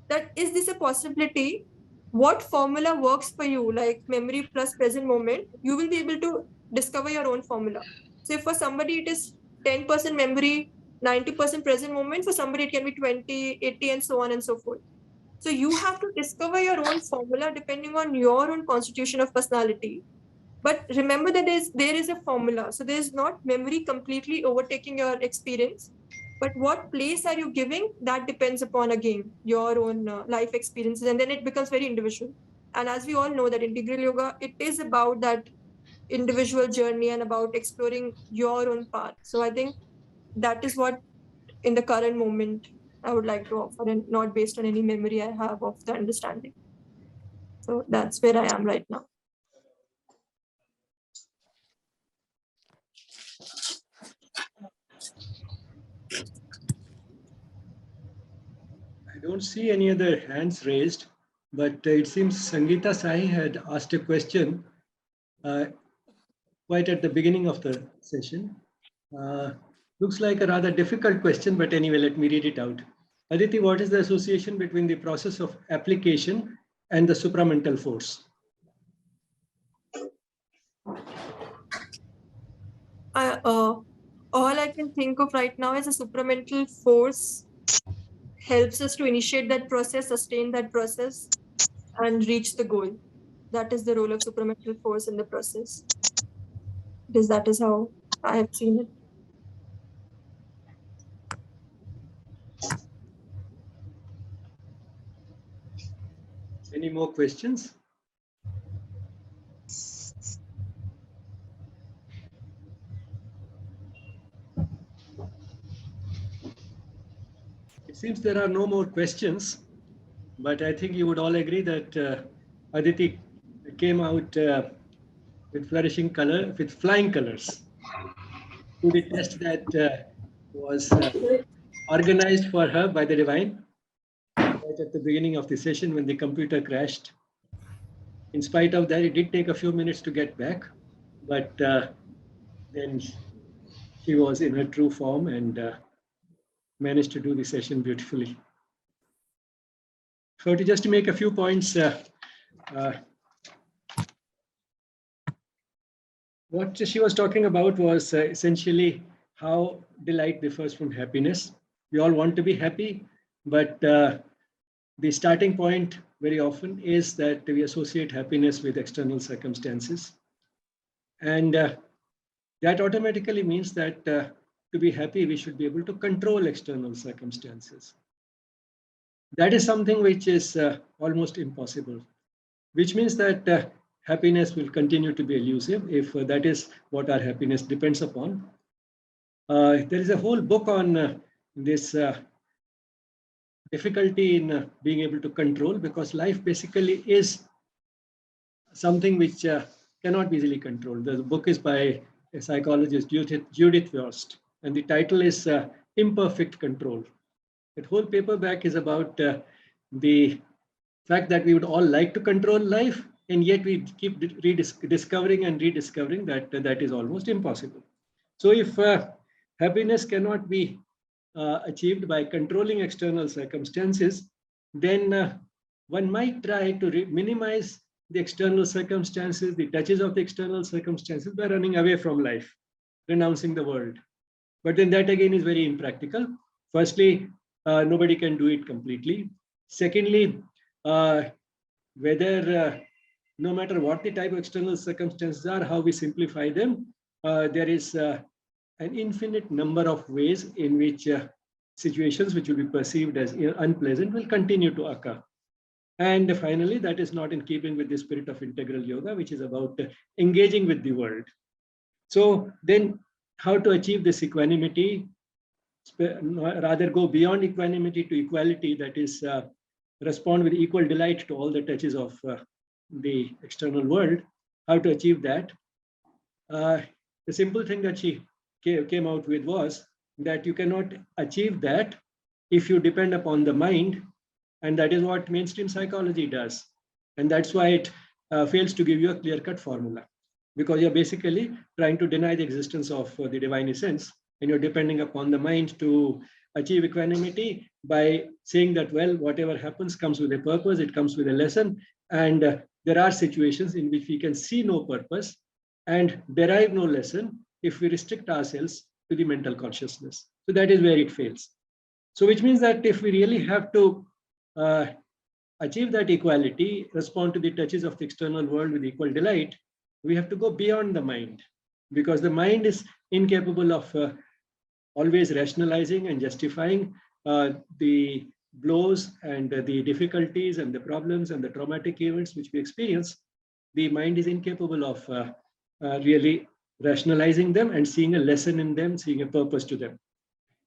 that is this a possibility, what formula works for you, like memory plus present moment, you will be able to discover your own formula. So if for somebody it is 10% memory, 90% present moment, for somebody it can be 20, 80, and so on and so forth. So you have to discover your own formula depending on your own constitution of personality. But remember that there is a formula. So there is not memory completely overtaking your experience. But what place are you giving? That depends upon, again, your own life experiences. And then it becomes very individual. And as we all know that integral yoga, it is about that individual journey and about exploring your own path. So I think that is what in the current moment I would like to offer, and not based on any memory I have of the understanding. So that's where I am right now. I don't see any other hands raised, but it seems Sangeeta Sai had asked a question quite at the beginning of the session. Looks like a rather difficult question, but anyway, let me read it out. Aditi, what is the association between the process of application and the supramental force? All I can think of right now is a supramental force helps us to initiate that process, sustain that process, and reach the goal. That is the role of supramental force in the process. Because that is how I have seen it. Any more questions? It seems there are no more questions, but I think you would all agree that Aditi came out with flourishing color, with flying colors, to the test that was organized for her by the divine right at the beginning of the session when the computer crashed. In spite of that, it did take a few minutes to get back, but then she was in her true form and managed to do the session beautifully. So to just to make a few points, what she was talking about was essentially how delight differs from happiness. We all want to be happy, but the starting point very often is that we associate happiness with external circumstances. And that automatically means that to be happy, we should be able to control external circumstances. That is something which is almost impossible, which means that happiness will continue to be elusive if that is what our happiness depends upon. There is a whole book on this difficulty in being able to control, because life basically is something which cannot be easily controlled. The book is by a psychologist, Judith Wurst, and the title is Imperfect Control. That whole paperback is about the fact that we would all like to control life, and yet we keep discovering and rediscovering that that is almost impossible. So if happiness cannot be achieved by controlling external circumstances, then one might try to minimize the external circumstances, the touches of the external circumstances by running away from life, renouncing the world. But then that again is very impractical. Firstly, nobody can do it completely. Secondly, whether no matter what the type of external circumstances are, how we simplify them, there is an infinite number of ways in which situations which will be perceived as unpleasant will continue to occur. And finally, that is not in keeping with the spirit of integral yoga, which is about engaging with the world. So then how to achieve this equanimity, rather go beyond equanimity to equality, that is respond with equal delight to all the touches of the external world. How to achieve that? The simple thing that she came out with was that you cannot achieve that if you depend upon the mind, and that is what mainstream psychology does. And that's why it fails to give you a clear-cut formula, because you're basically trying to deny the existence of the divine essence, and you're depending upon the mind to achieve equanimity by saying that, well, whatever happens comes with a purpose, it comes with a lesson, and there are situations in which we can see no purpose and derive no lesson if we restrict ourselves to the mental consciousness. So that is where it fails. So which means that if we really have to achieve that equality, respond to the touches of the external world with equal delight, we have to go beyond the mind, because the mind is incapable of always rationalizing and justifying the blows and the difficulties and the problems and the traumatic events which we experience. The mind is incapable of really rationalizing them and seeing a lesson in them, seeing a purpose to them.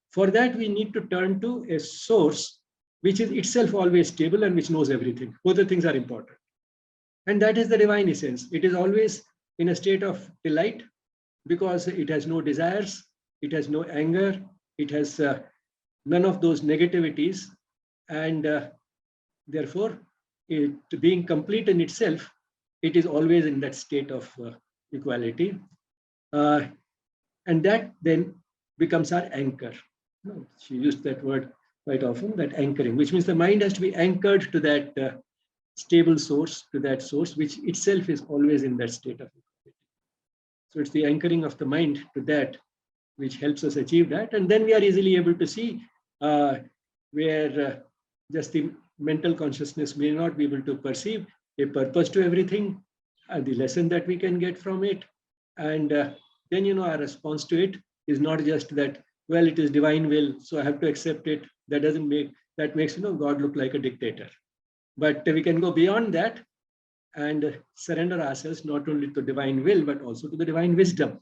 For that, we need to turn to a source which is itself always stable and which knows everything. Both the things are important. And that is the divine essence. It is always in a state of delight because it has no desires, it has no anger, it has none of those negativities. And therefore, it being complete in itself, it is always in that state of equality. And that then becomes our anchor. She used that word quite often, that anchoring, which means the mind has to be anchored to that stable source, to that source, which itself is always in that state of equality. So it's the anchoring of the mind to that which helps us achieve that. And then we are easily able to see where just the mental consciousness may not be able to perceive a purpose to everything, the lesson that we can get from it. And then, our response to it is not just that, well, it is divine will, so I have to accept it. That makes God look like a dictator. But we can go beyond that and surrender ourselves not only to divine will, but also to the divine wisdom.